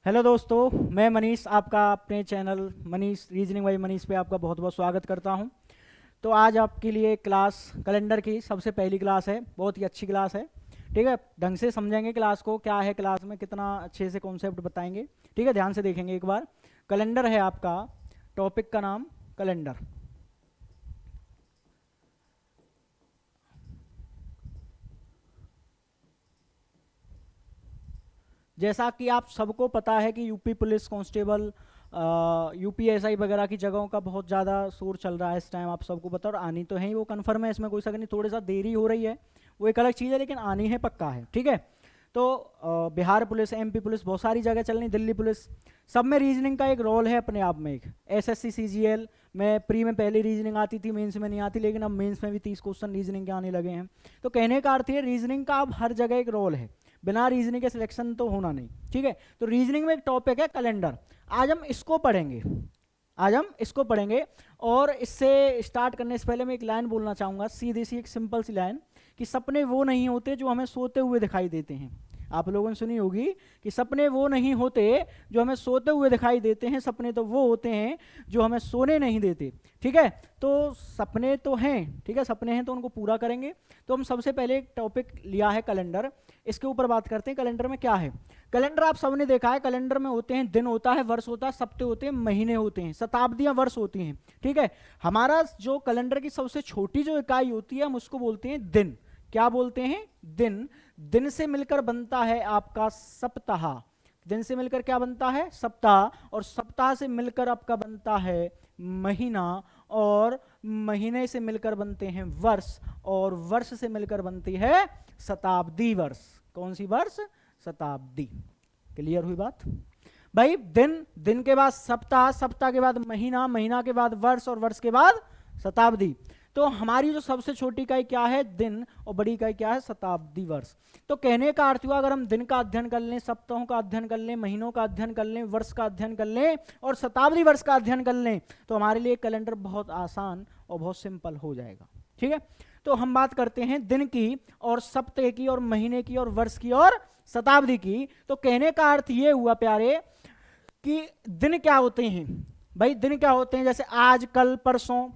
Hello दोस्तों, मैं मनीष आपका अपने channel Manish reasoning bye Manish पे आपका बहुत बहुत स्वागत करता हूं। तो आज आपके लिए क्लास कैलेंडर की सबसे पहली क्लास है। बहुत ही अच्छी क्लास है, ठीक है। ढंग से समझेंगे क्लास को, क्या है क्लास में, कितना अच्छे से कॉन्सेप्ट बताएंगे, ठीक है। ध्यान से देखेंगे एक बार। कैलेंडर है आपका, टॉपिक का नाम कैलेंडर। जैसा कि आप सबको पता है कि यूपी पुलिस कांस्टेबल, यूपीएसआई वगैरह की जगहों का बहुत ज़्यादा शोर चल रहा है इस टाइम, आप सबको पता। और आनी तो है ही, वो कन्फर्म है, इसमें कोई शक नहीं। थोड़ी सा देरी हो रही है वो एक अलग चीज़ है, लेकिन आनी है पक्का है, ठीक है। तो बिहार पुलिस, एमपी पुलिस, बहुत सारी जगह चल रही, दिल्ली पुलिस, सब में रीजनिंग का एक रोल है अपने आप में। एक एसएससी सीजीएल में प्री में पहले रीजनिंग आती थी, मेंस में नहीं आती, लेकिन अब मेंस में भी 30 क्वेश्चन रीजनिंग के आने लगे हैं। तो कहने का अर्थ है रीजनिंग का अब हर जगह एक रोल है, बिना रीजनिंग के सिलेक्शन तो होना नहीं, ठीक है। तो रीजनिंग में एक टॉपिक है कैलेंडर। आज हम इसको पढ़ेंगे, और इससे स्टार्ट करने से पहले मैं एक लाइन बोलना चाहूँगा, सीधी सी एक सिंपल सी लाइन, कि सपने वो नहीं होते जो हमें सोते हुए दिखाई देते हैं। आप लोगों ने सुनी होगी कि सपने वो नहीं होते जो हमें सोते हुए दिखाई देते हैं, सपने तो वो होते हैं जो हमें सोने नहीं देते, ठीक है। तो सपने तो हैं, ठीक है, सपने हैं तो उनको पूरा करेंगे। तो हम सबसे पहले एक टॉपिक लिया है कैलेंडर, इसके ऊपर बात करते हैं। कैलेंडर में क्या है? कैलेंडर आप सबने देखा है, कैलेंडर में होते हैं दिन होता है, वर्ष होता है, सप्ते होते हैं, महीने होते हैं, शताब्दियां वर्ष होती हैं, ठीक है। हमारा जो कैलेंडर की सबसे छोटी जो इकाई होती है, हम उसको बोलते हैं दिन। क्या बोलते हैं? दिन। दिन से मिलकर बनता है आपका सप्ताह। दिन से मिलकर क्या बनता है? सप्ताह। और सप्ताह से मिलकर आपका बनता है महीना, और महीने से मिलकर बनते हैं वर्ष, और वर्ष से मिलकर बनती है शताब्दी वर्ष। कौन सी वर्ष? शताब्दी। क्लियर हुई बात भाई? दिन, दिन के बाद सप्ताह, सप्ताह के बाद महीना, महीना के बाद वर्ष, और वर्ष के बाद शताब्दी। तो हमारी जो सबसे छोटी इकाई क्या है? दिन। और बड़ी इकाई क्या है? शताब्दी वर्ष। तो कहने का अर्थ हुआ, अगर हम दिन का अध्ययन कर लें, सप्ताहों का अध्ययन कर लें, महीनों का अध्ययन कर लें, वर्ष का अध्ययन कर लें, और शताब्दी वर्ष का अध्ययन कर लें, तो हमारे लिए कैलेंडर बहुत आसान और बहुत सिंपल हो जाएगा, ठीक है। तो हम बात करते हैं दिन की, और सप्ताह की, और महीने की, और वर्ष की, और शताब्दी की। तो कहने का अर्थ ये हुआ प्यारे कि दिन क्या होते हैं भाई? दिन क्या होते हैं? जैसे आज, कल, परसों,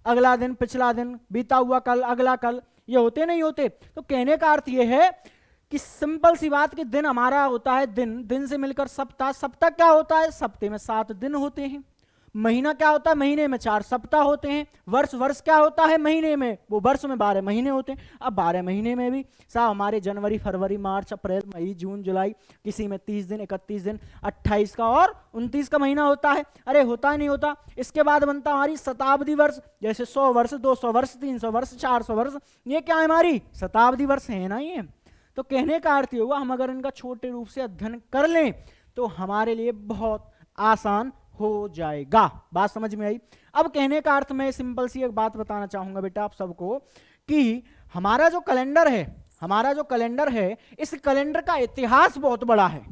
अगला दिन, पिछला दिन, बीता हुआ कल, अगला कल, ये होते नहीं होते? तो कहने का अर्थ ये है कि सिंपल सी बात, कि दिन हमारा होता है दिन, दिन से मिलकर सप्ताह, सप्ताह क्या होता है? सप्ताह में 7 दिन होते हैं। महीना क्या होता है? महीने में 4 सप्ताह होते हैं। वर्ष, वर्ष क्या होता है? महीने में, वो वर्ष में 12 महीने होते हैं। अब 12 महीने में भी साहब हमारे जनवरी, फरवरी, मार्च, अप्रैल, मई, जून, जुलाई, किसी में 30 दिन, 31 दिन, 28 का और 29 का महीना होता है। अरे होता नहीं होता। इसके बाद बनता हमारी शताब्दी वर्ष, जैसे 100 वर्ष, 200 वर्ष, 300 वर्ष, 400 वर्ष, ये क्या है? हमारी शताब्दी वर्ष है ना ये। तो कहने का अर्थ ये हुआ, हम अगर इनका छोटे रूप से अध्ययन कर लें तो हमारे लिए बहुत आसान हो जाएगा। बात समझ में आई? अब कहने का अर्थ, मैं सिंपल सी एक बात बताना चाहूंगा बेटा आप सबको, कि हमारा जो कैलेंडर है, इस कैलेंडर का इतिहास बहुत बड़ा है।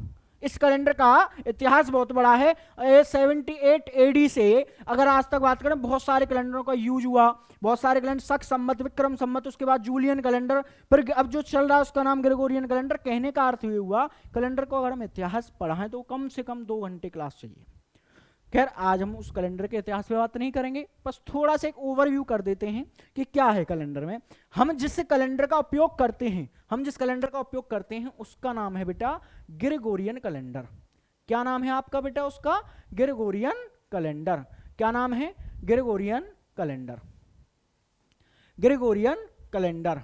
इस कैलेंडर का इतिहास बहुत बड़ा है। 78 एडी से अगर आज तक बात करें, बहुत सारे कैलेंडरों का यूज हुआ, बहुत सारे कैलेंडर, शक संमत, विक्रम संमत, उसके बाद जूलियन कैलेंडर, फिर अब जो चल रहा है उसका नाम ग्रेगोरियन कैलेंडर। कहने का अर्थ ये हुआ, कैलेंडर को अगर हम इतिहास पढ़ाएं तो कम से कम 2 घंटे क्लास चाहिए। खैर आज हम उस कैलेंडर के इतिहास पे बात नहीं करेंगे, बस थोड़ा सा एक ओवरव्यू कर देते हैं कि क्या है कैलेंडर में। हम जिस कैलेंडर का उपयोग करते हैं उसका नाम है बेटा ग्रेगोरियन कैलेंडर। क्या नाम है आपका बेटा उसका? Gregorian calendar. क्या नाम है? Gregorian calendar. Gregorian calendar.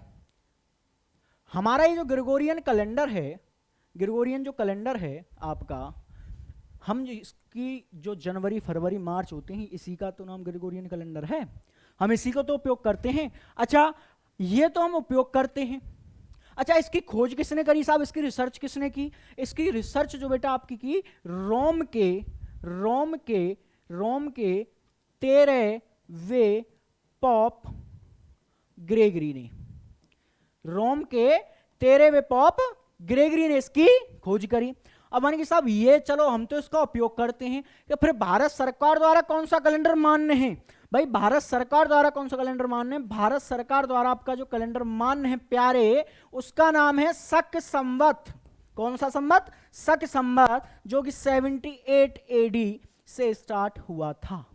हमारा ये जो ग्रेगोरियन कैलेंडर है, ग्रेगोरियन जो कैलेंडर है आपका, हम इसकी जो जनवरी, फरवरी, मार्च होते हैं, इसी का तो नाम ग्रेगोरियन कैलेंडर है। हम इसी को तो उपयोग करते हैं। अच्छा, ये तो हम उपयोग करते हैं। अच्छा, इसकी खोज किसने करी साहब? इसकी रिसर्च किसने की? इसकी रिसर्च जो बेटा आपकी की रोम के 13वें पॉप ग्रेगरी ने। रोम के 13वें पॉप ग्रेगरी ने इसकी खोज करी। अब मानिए कि साहब ये चलो हम तो इसका उपयोग करते हैं, तो फिर भारत सरकार द्वारा कौन सा कैलेंडर मान्य है? भाई भारत सरकार द्वारा कौन सा कैलेंडर मान्य है? भारत सरकार द्वारा आपका जो कैलेंडर मान्य है प्यारे, उसका नाम है शक संवत। कौन सा संवत? शक संवत, जो कि 78 एडी से स्टार्ट हुआ था।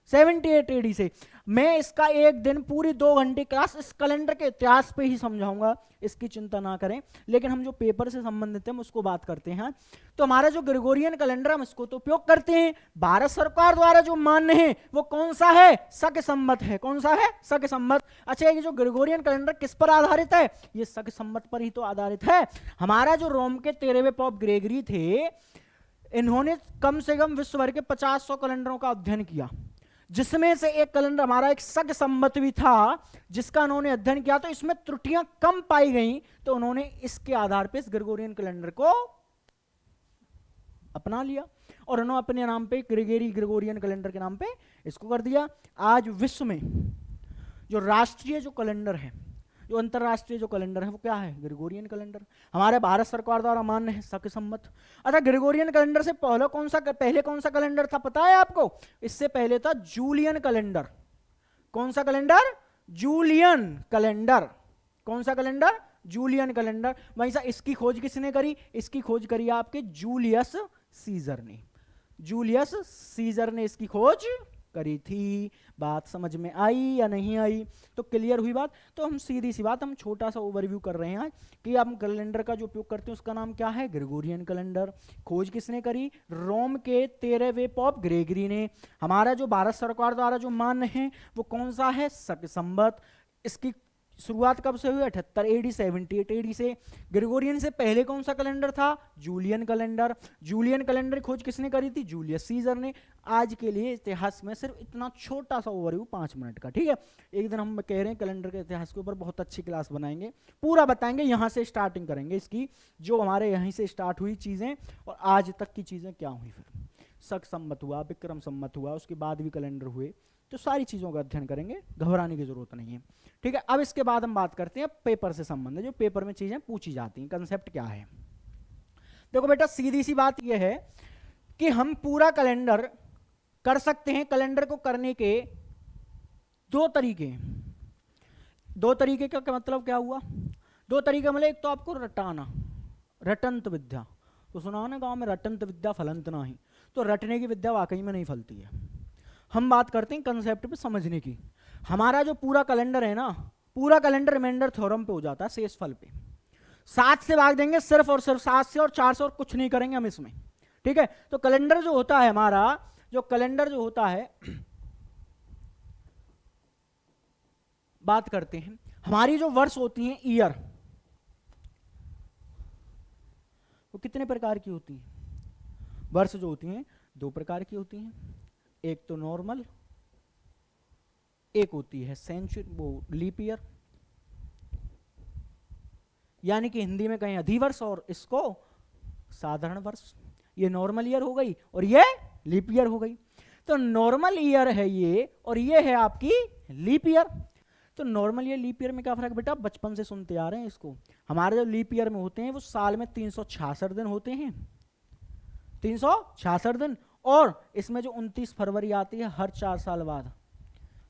78 एडी से। मैं इसका एक दिन पूरी 2 घंटे क्लास इस कैलेंडर के इतिहास पे ही समझाऊंगा, इसकी चिंता ना करें। लेकिन हम जो पेपर से संबंधित है उसको बात करते हैं। तो हमारा जो ग्रेगोरियन कैलेंडर हम इसको तो उपयोग करते हैं, भारत सरकार द्वारा जो मान्य है वो कौन सा है? शक संवत है। कौन सा है? शक संवत। अच्छा, ये जो ग्रेगोरियन कैलेंडर किस पर आधारित है? ये शक संवत पर ही तो आधारित है। हमारा जो रोम के 13वें पोप ग्रेगरी थे, इन्होंने कम से कम विश्व भर के 50-100 कैलेंडरों का अध्ययन किया, जिसमें से एक कैलेंडर हमारा एक शक संवत भी था, जिसका उन्होंने अध्ययन किया। तो इसमें त्रुटियां कम पाई गई, तो उन्होंने इसके आधार पर इस ग्रेगोरियन कैलेंडर को अपना लिया और उन्होंने अपने नाम पे ग्रेगोरियन कैलेंडर के नाम पे इसको कर दिया। आज विश्व में जो राष्ट्रीय जो कैलेंडर है, जो अंतरराष्ट्रीय जो कैलेंडर है, वो क्या है? Gregorian calendar. हमारे भारत सरकार द्वारा मान्य है शक संवत। अच्छा, ग्रेगोरियन कैलेंडर से पहले कौन सा कैलेंडर था पता है आपको? इससे पहले था जूलियन कैलेंडर। कौन सा कैलेंडर? Julian calendar. कौन सा कैलेंडर? Julian calendar. वहीं से इसकी खोज किसने करी? इसकी खोज करी आपके जूलियस सीजर ने। जूलियस सीजर ने इसकी खोज करी थी। बात समझ में आई या नहीं आई? तो क्लियर हुई बात। तो हम सीधी सी बात, हम छोटा सा ओवरव्यू कर रहे हैं कि हम कैलेंडर का जो उपयोग करते हैं उसका नाम क्या है? Gregorian calendar. खोज किसने करी? रोम के 13वें पोप ग्रेगरी ने। हमारा जो भारत सरकार द्वारा जो मान्य है वो कौन सा है? शक संवत। इसकी शुरुआत कब से हुई? 78 एडी 78 एडी से। ग्रेगोरियन से पहले कौन सा कैलेंडर था? Julian calendar. जूलियन कैलेंडर की खोज किसने करी थी? जूलियस सीजर ने। आज के लिए इतिहास में सिर्फ इतना छोटा सा ओवरव्यू 5 मिनट का, ठीक है। एक दिन हम कह रहे हैं कैलेंडर के इतिहास के ऊपर बहुत अच्छी क्लास बनाएंगे, पूरा बताएंगे, यहाँ से स्टार्टिंग करेंगे इसकी, जो हमारे यहीं से स्टार्ट हुई चीज़ें और आज तक की चीज़ें क्या हुई। फिर शक संवत हुआ, विक्रम संवत हुआ, उसके बाद भी कैलेंडर हुए, तो सारी चीज़ों का अध्ययन करेंगे, घबराने की जरूरत नहीं है, ठीक है। अब इसके बाद हम बात करते हैं पेपर से संबंधित, जो पेपर में चीज़ें पूछी जाती हैं, कंसेप्ट क्या है। देखो बेटा, सीधी सी बात यह है कि हम पूरा कैलेंडर कर सकते हैं। कैलेंडर को करने के दो तरीके हैं। दो तरीके का मतलब क्या हुआ? दो तरीके मतलब एक तो आपको रटाना, रटंत विद्या, तो सुना ना गांव में रटंत विद्या फलंत नहीं, तो रटने की विद्या वाकई में नहीं फलती है। हम बात करते हैं कंसेप्ट पे समझने की। हमारा जो पूरा कैलेंडर है ना, पूरा कैलेंडर रिमाइंडर थ्योरम पे हो जाता है, शेषफल पे। 7 से भाग देंगे सिर्फ और सिर्फ, 7 से और 4 से, और कुछ नहीं करेंगे हम इसमें, ठीक है। तो कैलेंडर जो होता है हमारा, जो कैलेंडर जो होता है, बात करते हैं हमारी जो वर्ष होती हैं, ईयर, वो कितने प्रकार की होती हैं? वर्ष जो होती हैं 2 प्रकार की होती हैं, एक तो नॉर्मल, एक होती है सेंचुरी, वो लीप ईयर, यानी कि हिंदी में कहें अधिवर्ष और इसको साधारण वर्ष। ये नॉर्मल ईयर हो गई और ये लीप ईयर हो गई। तो नॉर्मल ईयर है ये और ये है आपकी लीप ईयर। तो नॉर्मल ईयर लीप ईयर में क्या फर्क बेटा? बचपन से सुनते आ रहे हैं इसको। हमारे जो लीप ईयर में होते हैं वो साल में 366 दिन होते हैं, 366 दिन, और इसमें जो 29 फरवरी आती है हर 4 साल बाद,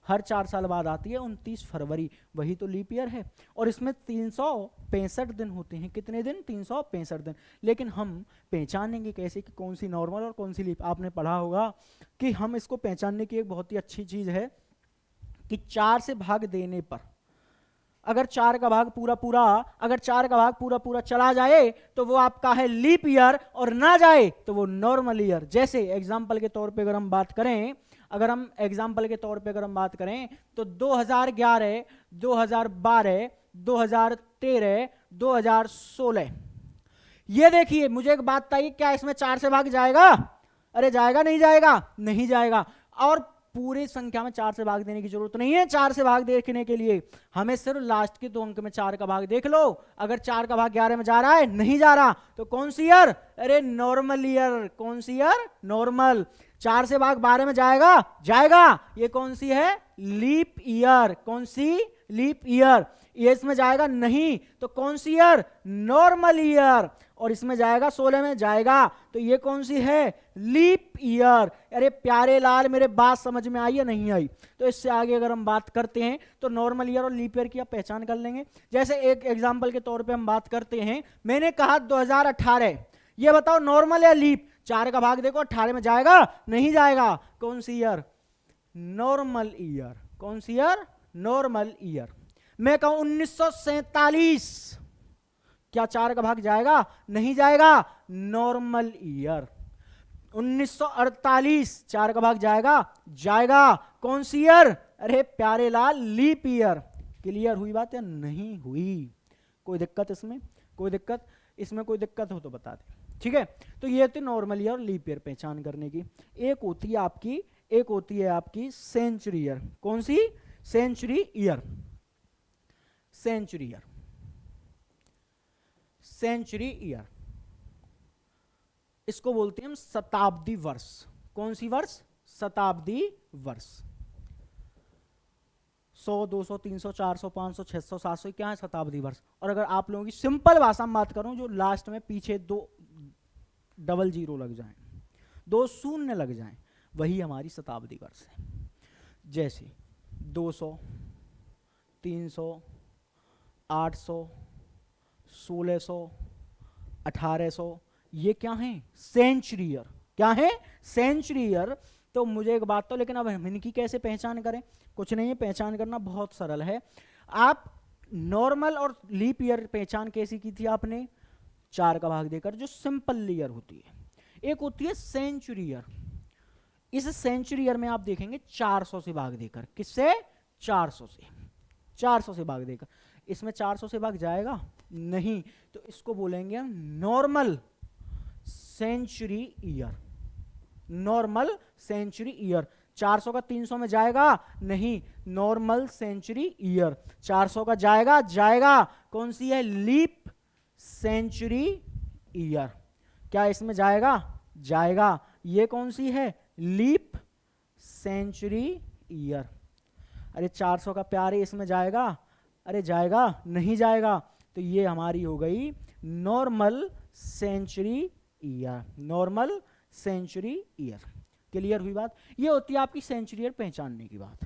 हर 4 साल बाद आती है 29 फरवरी, वही तो लीप ईयर है। और इसमें 365 दिन होते हैं। कितने दिन? 365 दिन। लेकिन हम पहचानेंगे कैसे कि कौन सी नॉर्मल और कौन सी लीप? आपने पढ़ा होगा कि हम इसको पहचानने की एक बहुत ही अच्छी चीज़ है कि 4 से भाग देने पर, अगर 4 का भाग पूरा पूरा चला जाए तो वो आपका है लीप ईयर, और ना जाए तो वो नॉर्मल ईयर। जैसे एग्जाम्पल के तौर पे अगर हम बात करें, तो 2011, 2012, 2013, 2016, ये देखिए, मुझे एक बात बताइए, क्या इसमें 4 से भाग जाएगा? अरे जाएगा नहीं जाएगा? नहीं जाएगा। और पूरी संख्या में 4 से भाग देने की जरूरत नहीं है। 4 से भाग देखने के लिए हमें सिर्फ लास्ट के 2 अंक में 4 का भाग देख लो। अगर 4 का भाग 11 में जा रहा है, नहीं जा रहा, तो कौन सी ईयर? अरे नॉर्मल ईयर। कौन सी ईयर? नॉर्मल। 4 से भाग 12 में जाएगा? जाएगा। ये कौन सी है? Leap year. कौन सी? Leap year. ये इसमें जाएगा नहीं, तो कौन सी ईयर? Normal year. और इसमें जाएगा 16 में जाएगा, तो ये कौन सी है? Leap year. अरे प्यारे लाल, मेरे बात समझ में आई या नहीं आई? तो इससे आगे अगर हम बात करते हैं तो नॉर्मल ईयर और लीप ईयर की आप पहचान कर लेंगे। जैसे एक एग्जाम्पल के तौर पे हम बात करते हैं, मैंने कहा 2018, ये बताओ नॉर्मल या लीप? 4 का भाग देखो, 18 में जाएगा? नहीं जाएगा। कौन सी ईयर? Normal year. कौन सी ईयर? Normal year. मैं कहूं 1947, क्या 4 का भाग जाएगा? नहीं जाएगा, नॉर्मल ईयर। 1948, 4 का भाग जाएगा? जाएगा। कौन सी ईयर? अरे प्यारे लाल, लीप ईयर। क्लियर हुई बात या नहीं हुई? कोई दिक्कत इसमें? कोई दिक्कत? इसमें कोई दिक्कत हो तो बता दें, ठीक है। तो ये होती नॉर्मल ईयर और लीप ईयर पहचान करने की। एक होती है आपकी सेंचुरी ईयर। कौन सी? Century year. Century year, century year, इसको बोलते हैं हम शताब्दी वर्ष। कौन सी वर्ष? शताब्दी वर्ष। 100, 200, 300, 400, 500, 600, 700, क्या है? शताब्दी वर्ष। और अगर आप लोगों की सिंपल भाषा में बात करूं, जो लास्ट में पीछे 2 डबल जीरो लग जाएं, 2 शून्य लग जाएं, वही हमारी शताब्दी वर्ष है। जैसे 200, 300, 800, 1600, 1800, ये क्या है? Century year. क्या है? Century year. तो मुझे एक बात तो, लेकिन अब हम इनकी कैसे पहचान करें? कुछ नहीं है, पहचान करना बहुत सरल है। आप नॉर्मल और लीप ईयर पहचान कैसी की थी आपने? 4 का भाग देकर, जो सिंपल ईयर होती है। एक होती है सेंचुरी ईयर। इस सेंचुरी ईयर में आप देखेंगे 400 से भाग देकर। किससे? 400 से। 400 से भाग देकर। इसमें 400 से भाग जाएगा? नहीं, तो इसको बोलेंगे हम normal century year. Normal century year. 400 का 300 में जाएगा? नहीं, नॉर्मल सेंचुरी ईयर। 400 का जाएगा? जाएगा। कौन सी है? Leap century year. क्या इसमें जाएगा? जाएगा। ये कौन सी है? Leap century year. अरे 400 का प्यारे, इसमें जाएगा? अरे जाएगा? नहीं जाएगा। तो ये हमारी हो गई normal century year. Normal century year. Clear हुई बात? ये होती है आपकी सेंचुरी ईयर पहचानने की बात।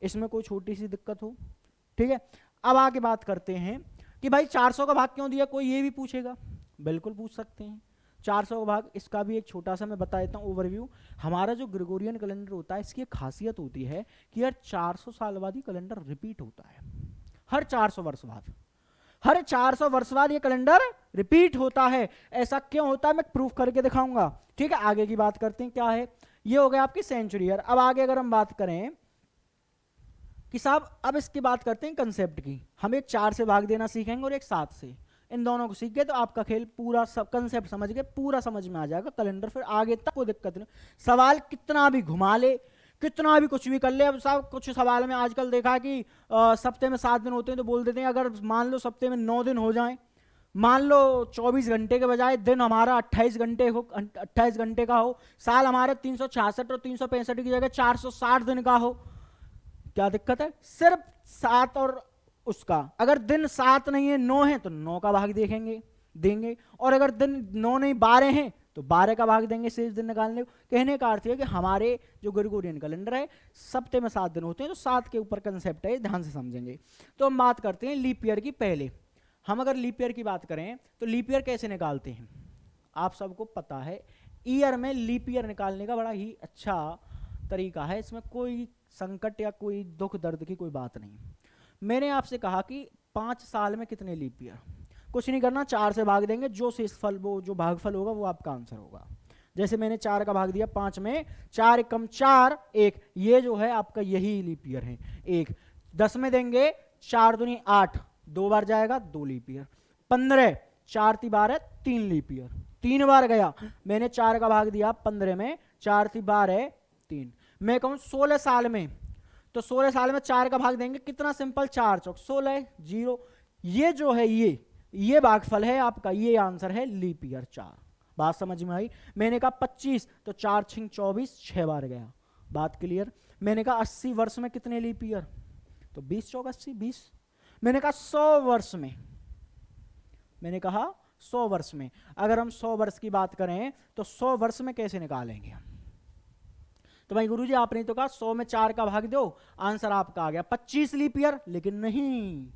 इसमें कोई छोटी सी दिक्कत हो? ठीक है। अब आगे बात करते हैं कि भाई 400 का भाग क्यों दिया? कोई ये भी पूछेगा। बिल्कुल पूछ सकते हैं। 400 का भाग, इसका भी एक छोटा सा मैं बता देता हूँ ओवरव्यू। हमारा जो ग्रेगोरियन कैलेंडर होता है, इसकी एक खासियत होती है कि यार 400 साल बाद ही कैलेंडर रिपीट होता है। हर 400 वर्ष बाद, हर 400 वर्ष बाद ये कैलेंडर रिपीट होता है। ऐसा क्यों होता है मैं प्रूफ करके दिखाऊंगा। ठीक है, आगे की बात करते हैं। क्या है? ये हो गया आपकी सेंचुरी ईयर। अब आगे अगर हम बात करें कि साहब, अब इसकी बात करते हैं कंसेप्ट की। हम एक 4 से भाग देना सीखेंगे और एक 7 से। इन दोनों को सीख गए तो आपका खेल पूरा, सब कंसेप्ट समझ गए, पूरा समझ में आ जाएगा कैलेंडर। फिर आगे तक कोई दिक्कत नहीं। सवाल कितना भी घुमा ले, कितना भी कुछ भी कर ले। अब साहब कुछ सवाल में आजकल देखा कि सप्ते में 7 दिन होते हैं, तो बोल देते हैं अगर मान लो सप्ते में 9 दिन हो जाएं, मान लो 24 घंटे के बजाय दिन हमारा 28 घंटे हो, 28 घंटे का हो, साल हमारे 366 और 365 की जगह 460 दिन का हो, क्या दिक्कत है? सिर्फ 7 और उसका, अगर दिन 7 नहीं है 9 है तो 9 का भाग देंगे, और अगर दिन 9 नहीं 12 हैं तो 12 का भाग देंगे शेष दिन निकालने को। कहने का अर्थ है कि हमारे जो ग्रेगोरियन कैलेंडर है, सप्ते में 7 दिन होते हैं, तो 7 के ऊपर कंसेप्ट है, ध्यान से समझेंगे। तो हम बात करते हैं लीप ईयर की। पहले हम अगर लीप ईयर की बात करें तो लीप ईयर कैसे निकालते हैं? आप सबको पता है, ईयर में लीप ईयर निकालने का बड़ा ही अच्छा तरीका है। इसमें कोई संकट या कोई दुख दर्द की कोई बात नहीं। मैंने आपसे कहा कि 5 साल में कितने लीप ईयर? कुछ नहीं करना, 4 से भाग देंगे, जो शेषफल, वो जो भागफल होगा वो आपका आंसर होगा। जैसे मैंने 4 का भाग दिया 5 में, 4 एकम 4, 1, ये जो है आपका यही लीप ईयर है। 1 10 में देंगे, 4 दूनी 8, 2 बार जाएगा, 2 लीप ईयर। 15, 4 × 12, 3 leap year. 3 बार गया। मैंने 4 का भाग दिया 15 में, 4 × 12, 3। मैं कहूँ 16 साल में, तो 16 साल में 4 का भाग देंगे, कितना सिंपल, 4 चौक 16, 0। ये जो है ये भागफल है आपका, ये आंसर है लीप ईयर 4। बात समझ में आई? मैंने कहा 25, तो 4 × 24, 6 बार गया। बात क्लियर? मैंने कहा 80 वर्ष में कितने लीप ईयर? तो 20 चौक 80, 20। मैंने कहा 100 वर्ष में, मैंने कहा 100 वर्ष में। अगर हम 100 वर्ष की बात करें तो 100 वर्ष में कैसे निकालेंगे हम? तो भाई गुरुजी आपने तो कहा 100 में 4 का भाग दो, आंसर आपका आ गया 25 लीप ईयर। लेकिन नहीं,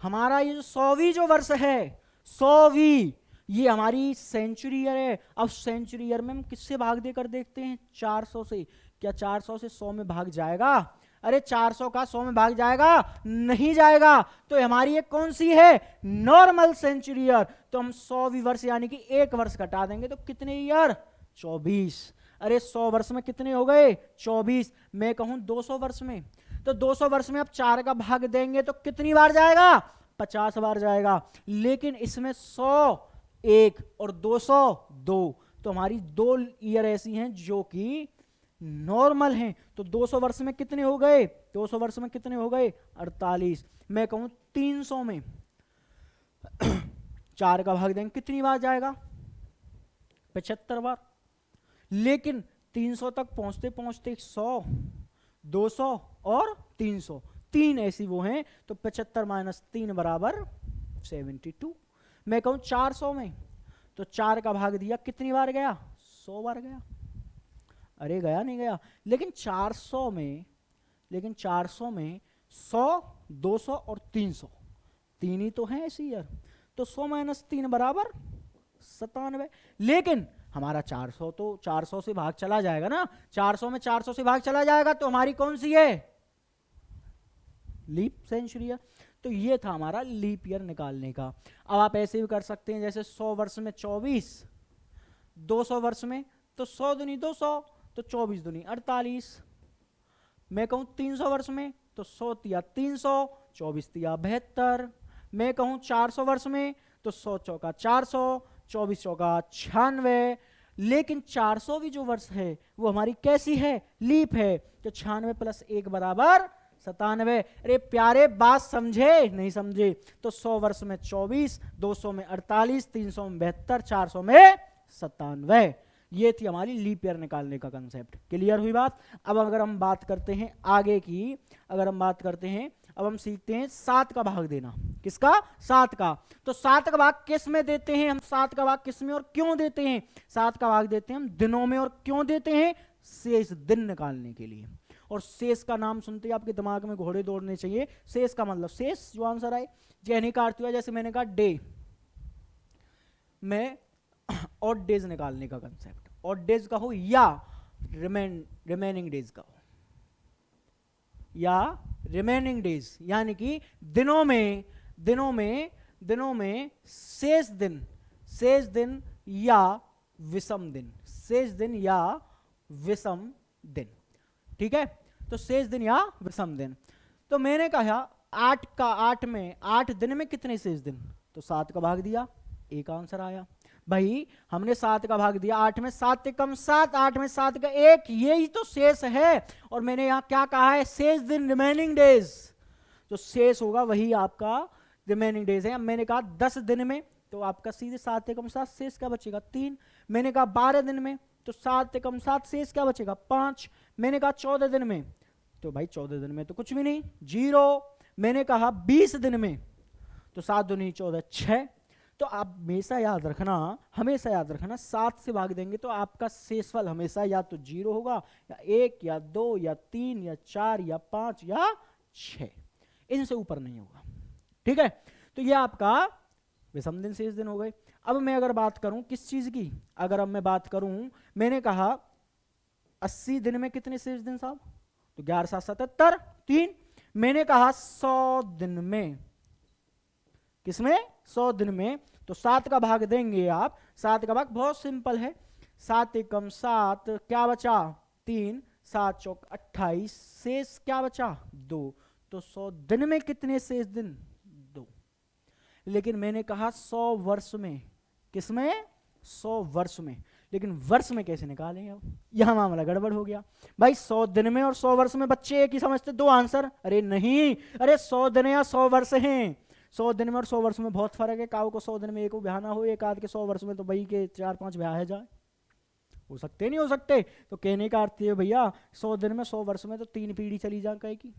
हमारा ये 100वीं जो वर्ष है, 100वीं, ये हमारी सेंचुरी ईयर है। अब सेंचुरी ईयर में हम किससे भाग देकर देखते हैं? 400 से। क्या 400 से 100 में भाग जाएगा? अरे 400 का 100 में भाग जाएगा? नहीं जाएगा। तो हमारी ये कौन सी है? Normal century year. तो हम 100वीं वर्ष यानी कि 1 वर्ष घटा देंगे तो कितने ईयर? 24। अरे 100 वर्ष में कितने हो गए? 24। मैं कहूं 200 वर्ष में, तो 200 वर्ष में आप 4 का भाग देंगे तो कितनी बार जाएगा? 50 बार जाएगा। लेकिन इसमें 100 1 और 200 2, तो हमारी 2 ईयर ऐसी हैं जो कि नॉर्मल हैं। तो 200 वर्ष में कितने हो गए? 200 वर्ष में कितने हो गए? 48। मैं कहूं 300 में 4 का भाग देंगे कितनी बार जाएगा? 75 बार। लेकिन 300 तक पहुंचते पहुंचते 100, 200 और 300, 3 ऐसी वो हैं। तो 75 माइनस 3 बराबर 72। मैं कहूं 400 में, तो 4 का भाग दिया कितनी बार गया? 100 बार गया। अरे गया नहीं गया? लेकिन 400 में 100, 200 और 300, 3 ही तो हैं ऐसी ईयर। तो 100 माइनस 3 बराबर 97। लेकिन हमारा 400 तो 400 से भाग चला जाएगा ना, 400 में 400 से भाग चला जाएगा तो हमारी कौन सी है? लीप सेंचुरी है। तो ये था हमारा लीप ईयर निकालने का। अब आप ऐसे भी कर सकते हैं, जैसे 100 वर्ष में 24, 200 वर्ष में तो 100 दूनी 200, तो 24 दूनी 48। मैं कहूं 300 वर्ष में तो 100 तिया 300, 24 तिया 72। मैं कहूं 400 वर्ष में तो 100 चौका 400, 24 चौका 96। लेकिन 400वीं जो वर्ष है वो हमारी कैसी है? लीप है। तो 96 प्लस 1 बराबर 97। अरे प्यारे बात समझे? नहीं समझे? तो 100 वर्ष में 24, 200 में 48, 300 में 72, 400 में 97। ये थी हमारी लीप ईयर निकालने का कंसेप्ट। क्लियर हुई बात? अब अगर हम बात करते हैं आगे की, अब हम सीखते हैं 7 का भाग देना। किसका? 7 का। तो 7 का भाग किस में देते हैं हम? 7 का भाग किस में और क्यों देते हैं? 7 का भाग देते हैं हम दिनों में। और क्यों देते हैं? शेष दिन निकालने के लिए। और शेष का नाम सुनते ही आपके दिमाग में घोड़े दौड़ने चाहिए। शेष का मतलब शेष जो आंसर आए, जैनी का अर्थ हुआ, जैसे मैंने कहा डे में ऑड डेज निकालने का कंसेप्ट। ऑड डेज का हो या रिमेनिंग डेज का हो, या रिमेनिंग डेज यानी कि दिनों में शेष दिन या विषम दिन, शेष दिन या विषम दिन। ठीक है? तो शेष दिन या विषम दिन। तो मैंने कहा 8 दिन में कितने शेष दिन? तो 7 का भाग दिया, एक आंसर आया। भाई हमने 7 का भाग दिया, 8 में 7 कम 7, 8 में 7 का 1, यही तो शेष है। और मैंने यहां क्या कहा है? शेष दिन, रिमेनिंग डेज। जो शेष होगा वही आपका रिमेनिंग डेज है। अब मैंने कहा 10 दिन में, तो आपका सीधे 7 कम 7, शेष क्या बचेगा? 3। मैंने कहा 12 दिन में, तो 7 कम 7, शेष क्या बचेगा? 5। मैंने कहा 14 दिन में, तो भाई 14 दिन में तो कुछ भी नहीं, 0। मैंने कहा 20 दिन में, तो 7 दूनी 14, 6। तो आप हमेशा याद रखना 7 से भाग देंगे तो आपका शेषफल हमेशा या तो 0 होगा, या 1 या 2 या 3 या 4 या 5 या 6, इनसे ऊपर नहीं होगा। ठीक है? तो ये आपका विषम दिन शेष दिन हो गए। अब मैं अगर बात करूं किस चीज की, मैंने कहा 80 दिन में कितने शेष दिन साहब? तो 11 7 77, 3। मैंने कहा 100 दिन में, किसमें? 100 दिन में। तो 7 का भाग देंगे आप। 7 का भाग बहुत सिंपल है, 7 कम 7, क्या बचा? 3, 7 चौक 28, शेष क्या बचा? 2। तो 100 दिन में कितने शेष दिन? 2। लेकिन मैंने कहा 100 वर्ष में, किसमें? 100 वर्ष में। लेकिन वर्ष में कैसे निकालेंगे? अब यहां मामला गड़बड़ हो गया भाई। 100 दिन में और 100 वर्ष में बच्चे एक ही समझते, 2 आंसर। अरे नहीं, अरे 100 दिन या 100 वर्ष हैं। 100 दिन में और 100 वर्ष में बहुत फर्क है। काऊ को 100 दिन में एक ब्याह ना हो, एक आध के 100 वर्ष में तो भाई के 4-5 ब्याह है जाए, हो सकते नहीं हो सकते। तो कहने का अर्थ है भैया 100 दिन में 100 वर्ष में तो 3 पीढ़ी चली जा कहे की।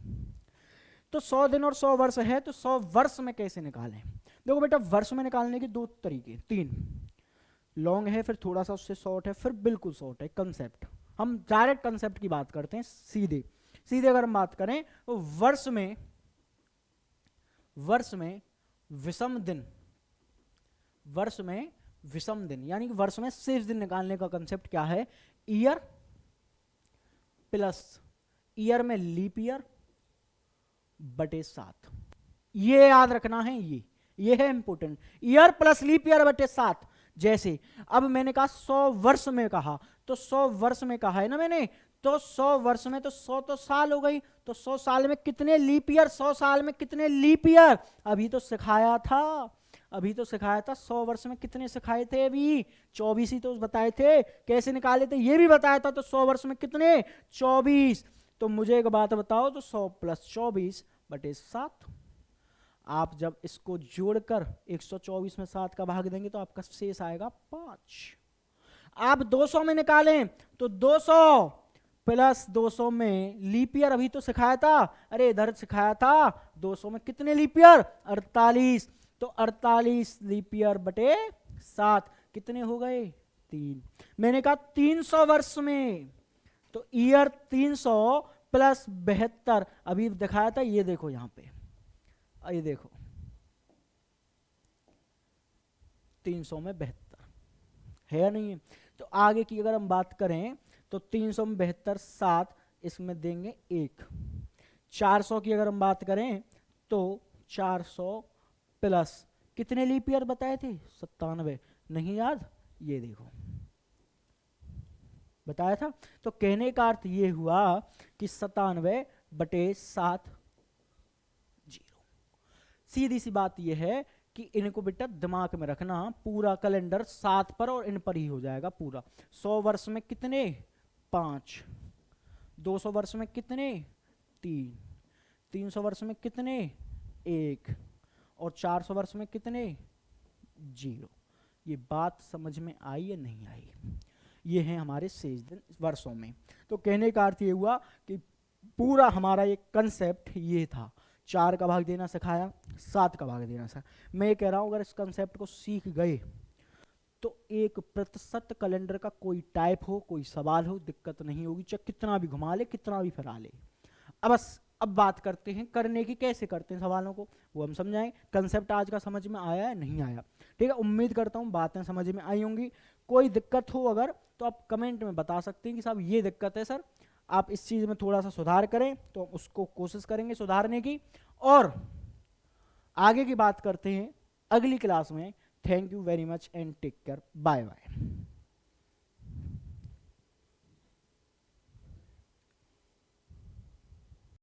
तो 100 दिन और 100 वर्ष है, तो 100 वर्ष में कैसे निकालें? देखो बेटा वर्ष में निकालने के दो तरीके, तीन, लॉन्ग है, फिर थोड़ा सा उससे शॉर्ट है, फिर बिल्कुल शॉर्ट है। कंसेप्ट, हम डायरेक्ट कंसेप्ट की बात करते हैं, सीधे सीधे अगर हम बात करें तो वर्ष में विषम दिन, वर्ष में विषम दिन यानी कि वर्ष में शेष दिन निकालने का कंसेप्ट क्या है, ईयर प्लस ईयर में लीप ईयर बटे 7। ये याद रखना है, ये है important, year plus leap year बटे 7। जैसे अब मैंने कहा 100 वर्ष में कहा, तो 100 वर्ष में कहा है ना मैंने, तो 100 वर्ष में तो 100 तो साल हो गई, तो 100 साल में कितने लीप ईयर, 100 साल में कितने लीप ईयर, अभी तो सिखाया था, 100 वर्ष में कितने सिखाए थे, अभी 24 ही तो बताए थे, कैसे निकाले थे ये भी बताया था। तो 100 वर्ष में कितने, 24। तो मुझे एक बात बताओ, तो 100 प्लस 24 बटे 7, आप जब इसको जोड़कर 124 में 7 का भाग देंगे तो आपका शेष आएगा 5। आप 200 में निकालें तो 200 प्लस 200 में लीप ईयर अभी तो सिखाया था, अरे इधर सिखाया था, 200 में कितने लीप ईयर, 48, तो 48 लीप ईयर बटे 7 कितने हो गए, 3। मैंने कहा 300 वर्ष में, तो ईयर 300 प्लस 72 अभी दिखाया था, ये देखो यहां पे, ये देखो 300 में 72 है या नहीं है। तो आगे की अगर हम बात करें तो 300 में 72, 7, इसमें देंगे 1। 400 की अगर हम बात करें तो 400 प्लस कितने लीप ईयर बताए थे, 97, नहीं याद, ये देखो बताया था। तो कहने का अर्थ ये हुआ कि 97 बटे 7 0। सीधी सी बात ये है कि इनको बेटा दिमाग में रखना, पूरा कैलेंडर 7 पर और इन पर ही हो जाएगा पूरा। 100 वर्ष में कितने, 5, 200 वर्ष में कितने, 3, 300 वर्ष में कितने, 1, और 400 वर्ष में कितने, 0। ये बात समझ में आई या नहीं आई, ये है हमारे शेष दिन वर्षों में। तो कहने का अर्थ ये हुआ कि पूरा हमारा एक कंसेप्ट ये था, 4 का भाग देना सिखाया, 7 का भाग देना सिखाया। मैं कह रहा हूं अगर इस कंसेप्ट को सीख गए तो 1% कैलेंडर का कोई टाइप हो, कोई सवाल हो, दिक्कत नहीं होगी, चाहे कितना भी घुमा ले, कितना भी फिरा ले। अब बात करते हैं करने की, कैसे करते हैं सवालों को, वो हम समझाएं। कंसेप्ट आज का समझ में आया है, नहीं आया, ठीक है, उम्मीद करता हूं बातें समझ में आई होंगी। कोई दिक्कत हो अगर तो आप कमेंट में बता सकते हैं कि साहब ये दिक्कत है सर, आप इस चीज़ में थोड़ा सा सुधार करें, तो हम उसको कोशिश करेंगे सुधारने की, और आगे की बात करते हैं अगली क्लास में। Thank you very much and take care, bye bye.